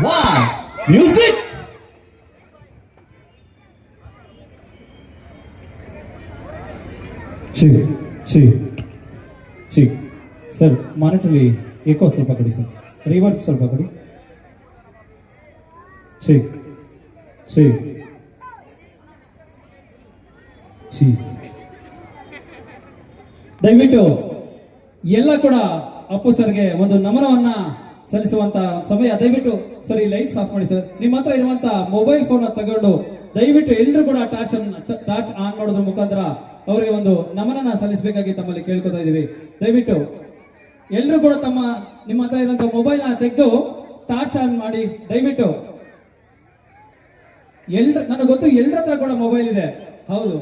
Wow music. Sir ಮಾನಿಟರ್ಲಿ ಏಕೋ ಸ್ವಲ್ಪ ಕೊಡಿ ಸರ್, ರಿವರ್ಬ್ ಸ್ವಲ್ಪ ಕೊಡಿ. ದಯವಿಟ್ಟು ಎಲ್ಲ ಕೂಡ ಅಪ್ಪು ಸರ್ಗೆ ಒಂದು ನಮನವನ್ನ ಸಲ್ಲಿಸುವಂತ ಸಮಯ. ದಯವಿಟ್ಟು ಸರ್ ಈ ಲೈಟ್ಸ್ ಆಫ್ ಮಾಡಿ ಸರ್. ನಿಮ್ಮ ಹತ್ರ ಇರುವಂತ ಮೊಬೈಲ್ ಫೋನ್ ತಗೊಂಡು ದಯವಿಟ್ಟು ಎಲ್ಲರೂ ಕೂಡ ಟಾರ್ಚ್ ಆನ್ ಮಾಡೋದ್ರ ಮುಖಾಂತರ ಅವರಿಗೆ ಒಂದು ನಮನನ ಸಲ್ಲಿಸಬೇಕಾಗಿ ತಮ್ಮಲ್ಲಿ ಕೇಳ್ಕೊತಾ ಇದೀವಿ. ದಯವಿಟ್ಟು ಎಲ್ಲರೂ ಕೂಡ ನಿಮ್ಮ ಹತ್ರ ಇರುವಂತ ಮೊಬೈಲ್ ನ ತೆಗೆದು ಟಾರ್ಚ್ ಆನ್ ಮಾಡಿ. ದಯವಿಟ್ಟು ನನಗೆ ಗೊತ್ತು ಎಲ್ಲರ ಹತ್ರ ಕೂಡ ಮೊಬೈಲ್ ಇದೆ. ಹೌದು,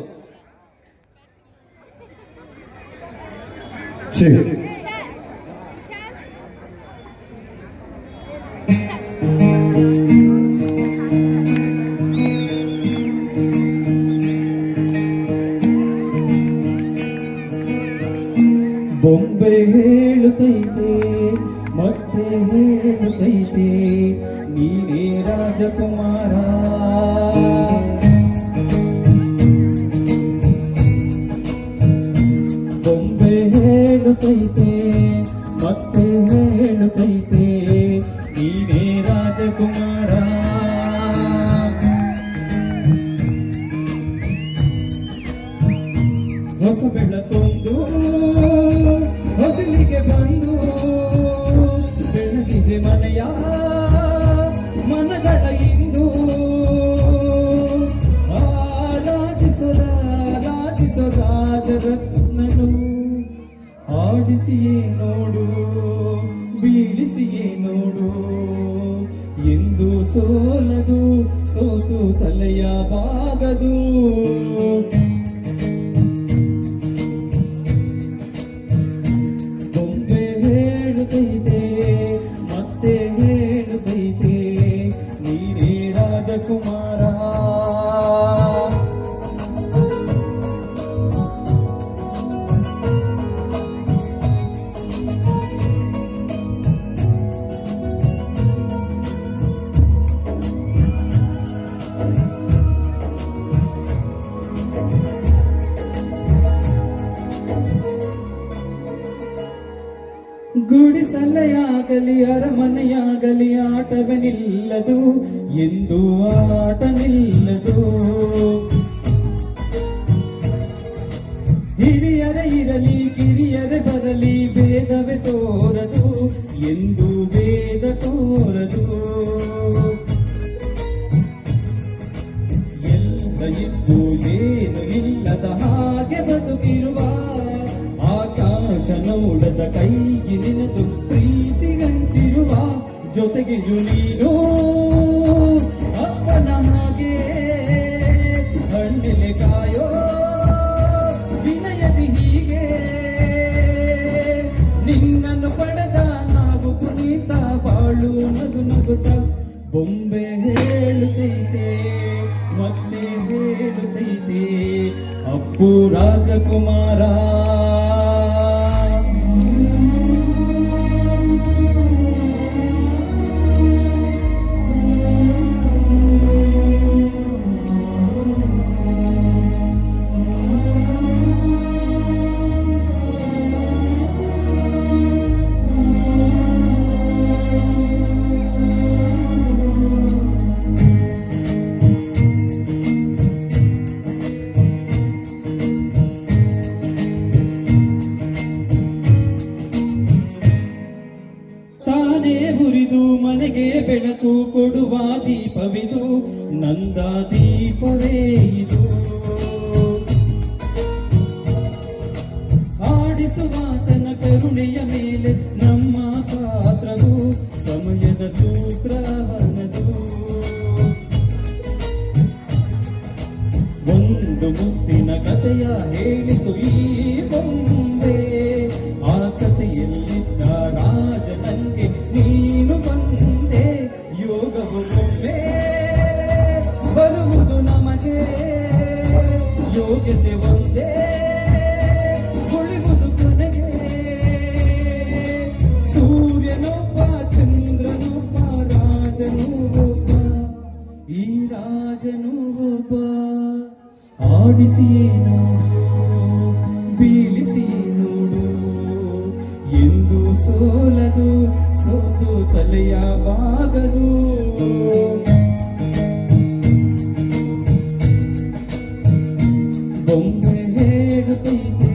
ಬೊಂಬೆ ಹೇಳುತ್ತೈತೆ ಮತ್ತೆ ಹೇಳುತ್ತೈತೆ ನೀನೇ ರಾಜಕುಮಾರ. ಬೊಂಬೆ ಹೇಳುತ್ತೈತೆ ಮತ್ತೆ ಹೇಳುತ್ತೈತೆ ನೀನೇ ರಾಜಕುಮಾರ. ಹೊಸ ಬೆಳಕೊಂದು ಹೊಸಲಿಗೆ ಬಂದು ಬೆಳಗಿದೆ ಮನೆಯ ಮನಗಳ ಇಂದು. ರಾಜಿಸದ ರಾಜರತ್ನನು ಆಡಿಸಿಯೇ ನೋಡು ಬೀಳಿಸಿಯೇ ನೋಡು ಎಂದು ಸೋಲದು ಸೋತು ತಲೆಯ ಬಾಗದು. ಬೊಂಬೆ ಹೇಳುತ್ತೈತೆ ಮತ್ತೆ ಹೇಳುತ್ತೈತೆ ನೀನೇ ರಾಜಕುಮಾರ. ಗುಡಿಸಲೆಯಾಗಲಿ ಅರಮನೆಯಾಗಲಿ ಆಟವೇ ನಿಲ್ಲದು ಎಂದು ಆಟ ನಿಲ್ಲದು. ಹಿರಿಯರೇ ಇರಲಿ ಕಿರಿಯರೇ ಬರಲಿ ಭೇದವೇ ತೋರದು ಎಂದು ಭೇದ ತೋರದು. ಎಲ್ಲ ಇದ್ದು ಏನು ಇಲ್ಲದ ಹಾಗೆ ಬದುಕಿರುವ ಆಕಾಶ ನೋಡದ ಕೈಗೆ ನಿನದು ಪ್ರೀತಿ ಹಂಚಿರುವ ಜೊತೆಗೆಯು ನೀನು ಅಪ್ಪನ ಹಾಗೆ ಹಣ್ಣೆಲೆ ಕಾಯೋ ವಿನಯದಿ ಹೀಗೆ ನಿನ್ನನ್ನು ಪಡೆದ ನಾವು ಪುನೀತ ಬಾಳು ನಗು ನಗುತ್ತ. ಬೊಂಬೆ ಹೇಳುತ್ತೈತೆ ಮತ್ತೆ ಹೇಳುತ್ತೈತೆ ಅಪ್ಪು ರಾಜಕುಮಾರ. ತಾನೇ ಹುರಿದು ಮನೆಗೆ ಬೆಳಕು ಕೊಡುವ ದೀಪವಿದು ನಂದ ದೀಪವೇ ಇದು. ಆಡಿಸುವಾತನ ಕರುಣೆಯ ಮೇಲೆ ನಮ್ಮ ಪಾತ್ರವು ಸಮಯದ ಸೂತ್ರವನದು. ಒಂದು ಮುತ್ತಿನ ಕಥೆಯ ಹೇಳಿತು ಈ ಬೊಂಬೆ. ಆ ಕಥೆಯಲ್ಲಿದ್ದ ರಾಜನಂಗೆ ನೀನು ಬಂದೆ. ಯೋಗವು ಒಮ್ಮೆ ಬರುವುದು ನಮಗೆ, ಯೋಗ್ಯತೆ ಒಂದೇ ಉಳಿವುದು ಕೊನೆಗೆ. ಸೂರ್ಯನೊಬ್ಬ ಚಂದ್ರನೊಬ್ಬ ರಾಜನು ಆಡಿಸಿಯೇ ನೋಡು ಬೀಳಿಸಿಯೇ ನೋಡು ಎಂದು ಸೋಲದು ಸೋತು ತಲೆಯ ಬಾಗದು ಬೊಂಬೆ ಹೇಳುತ್ತೈತೆ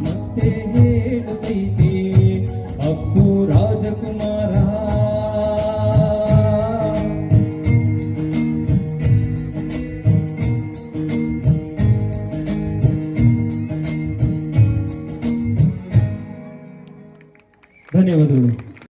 ಮತ್ತೆ ಹೇಳುತ್ತೈತೆ ಅಪ್ಪು ರಾಜಕುಮಾರ ಧನ್ಯವಾದಗಳು.